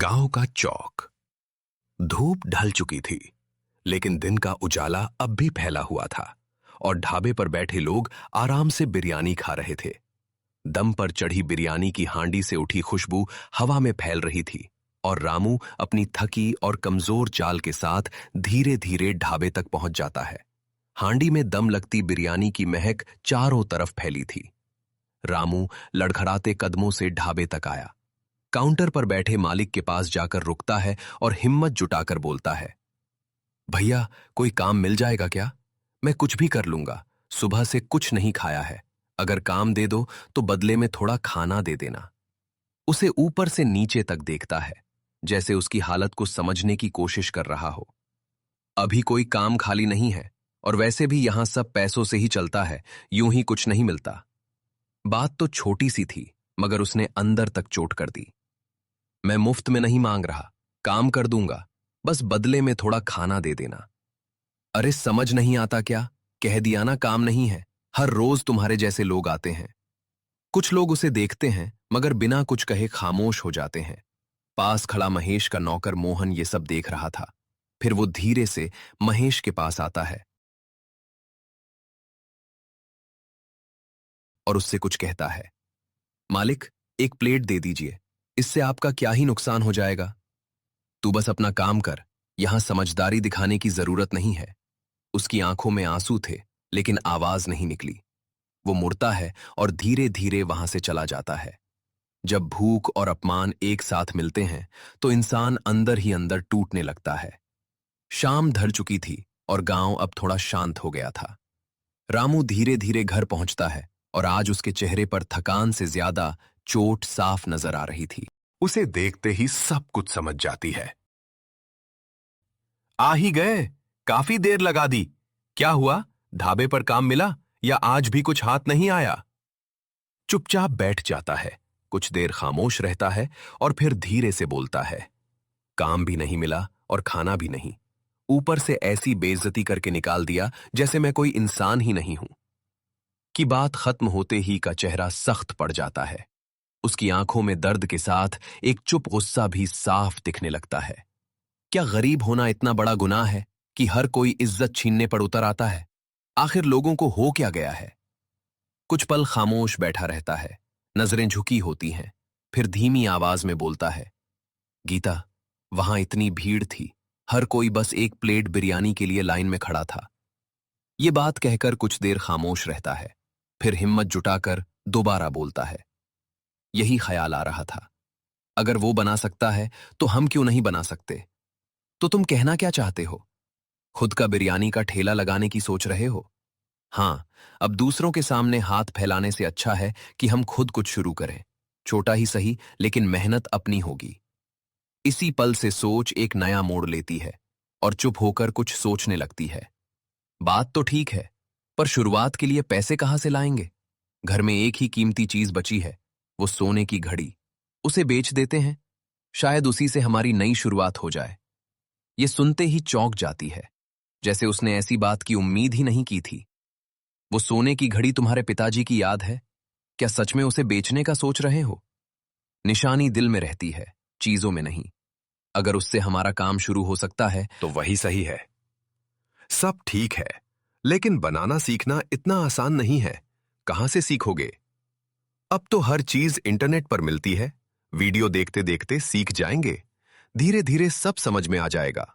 गांव का चौक। धूप ढल चुकी थी, लेकिन दिन का उजाला अब भी फैला हुआ था और ढाबे पर बैठे लोग आराम से बिरयानी खा रहे थे। दम पर चढ़ी बिरयानी की हांडी से उठी खुशबू हवा में फैल रही थी और रामू अपनी थकी और कमजोर चाल के साथ धीरे धीरे ढाबे तक पहुंच जाता है। हांडी में दम लगती बिरयानी की महक चारों तरफ फैली थी। रामू लड़खड़ाते कदमों से ढाबे तक आया। काउंटर पर बैठे मालिक के पास जाकर रुकता है और हिम्मत जुटाकर बोलता है, भैया कोई काम मिल जाएगा क्या? मैं कुछ भी कर लूंगा, सुबह से कुछ नहीं खाया है। अगर काम दे दो तो बदले में थोड़ा खाना दे देना। उसे ऊपर से नीचे तक देखता है, जैसे उसकी हालत को समझने की कोशिश कर रहा हो। अभी कोई काम खाली नहीं है और वैसे भी यहां सब पैसों से ही चलता है, यूं ही कुछ नहीं मिलता। बात तो छोटी सी थी, मगर उसने अंदर तक चोट कर दी। मैं मुफ्त में नहीं मांग रहा, काम कर दूंगा, बस बदले में थोड़ा खाना दे देना। अरे समझ नहीं आता क्या? कह दिया ना काम नहीं है। हर रोज तुम्हारे जैसे लोग आते हैं। कुछ लोग उसे देखते हैं मगर बिना कुछ कहे खामोश हो जाते हैं। पास खड़ा महेश का नौकर मोहन ये सब देख रहा था। फिर वो धीरे से महेश के पास आता है और उससे कुछ कहता है। मालिक, एक प्लेट दे दीजिए, इससे आपका क्या ही नुकसान हो जाएगा। तू बस अपना काम कर, यहां समझदारी दिखाने की जरूरत नहीं है। उसकी आंखों में आंसू थे, लेकिन आवाज नहीं निकली। वो मुड़ता है और धीरे धीरे वहां से चला जाता है। जब भूख और अपमान एक साथ मिलते हैं तो इंसान अंदर ही अंदर टूटने लगता है। शाम ढल चुकी थी और गांव अब थोड़ा शांत हो गया था। रामू धीरे धीरे घर पहुंचता है और आज उसके चेहरे पर थकान से ज्यादा चोट साफ नजर आ रही थी। उसे देखते ही सब कुछ समझ जाती है। आ ही गए, काफी देर लगा दी। क्या हुआ, ढाबे पर काम मिला या आज भी कुछ हाथ नहीं आया? चुपचाप बैठ जाता है, कुछ देर खामोश रहता है और फिर धीरे से बोलता है, काम भी नहीं मिला और खाना भी नहीं। ऊपर से ऐसी बेइज्जती करके निकाल दिया जैसे मैं कोई इंसान ही नहीं हूं। की बात खत्म होते ही का चेहरा सख्त पड़ जाता है। उसकी आंखों में दर्द के साथ एक चुप गुस्सा भी साफ दिखने लगता है। क्या गरीब होना इतना बड़ा गुनाह है कि हर कोई इज्जत छीनने पर उतर आता है? आखिर लोगों को हो क्या गया है? कुछ पल खामोश बैठा रहता है, नजरें झुकी होती हैं। फिर धीमी आवाज में बोलता है, गीता, वहां इतनी भीड़ थी, हर कोई बस एक प्लेट बिरयानी के लिए लाइन में खड़ा था। ये बात कहकर कुछ देर खामोश रहता है, फिर हिम्मत जुटाकर दोबारा बोलता है, यही ख्याल आ रहा था, अगर वो बना सकता है तो हम क्यों नहीं बना सकते? तो तुम कहना क्या चाहते हो? खुद का बिरयानी का ठेला लगाने की सोच रहे हो? हाँ, अब दूसरों के सामने हाथ फैलाने से अच्छा है कि हम खुद कुछ शुरू करें। छोटा ही सही, लेकिन मेहनत अपनी होगी। इसी पल से सोच एक नया मोड़ लेती है और चुप होकर कुछ सोचने लगती है। बात तो ठीक है, पर शुरुआत के लिए पैसे कहाँ से लाएंगे? घर में एक ही कीमती चीज बची है, वो सोने की घड़ी। उसे बेच देते हैं, शायद उसी से हमारी नई शुरुआत हो जाए। ये सुनते ही चौंक जाती है, जैसे उसने ऐसी बात की उम्मीद ही नहीं की थी। वो सोने की घड़ी तुम्हारे पिताजी की याद है? क्या सच में उसे बेचने का सोच रहे हो? निशानी दिल में रहती है, चीजों में नहीं। अगर उससे हमारा काम शुरू हो सकता है तो वही सही है। सब ठीक है, लेकिन बनाना सीखना इतना आसान नहीं है। कहां से सीखोगे? अब तो हर चीज इंटरनेट पर मिलती है। वीडियो देखते देखते सीख जाएंगे। धीरे धीरे सब समझ में आ जाएगा।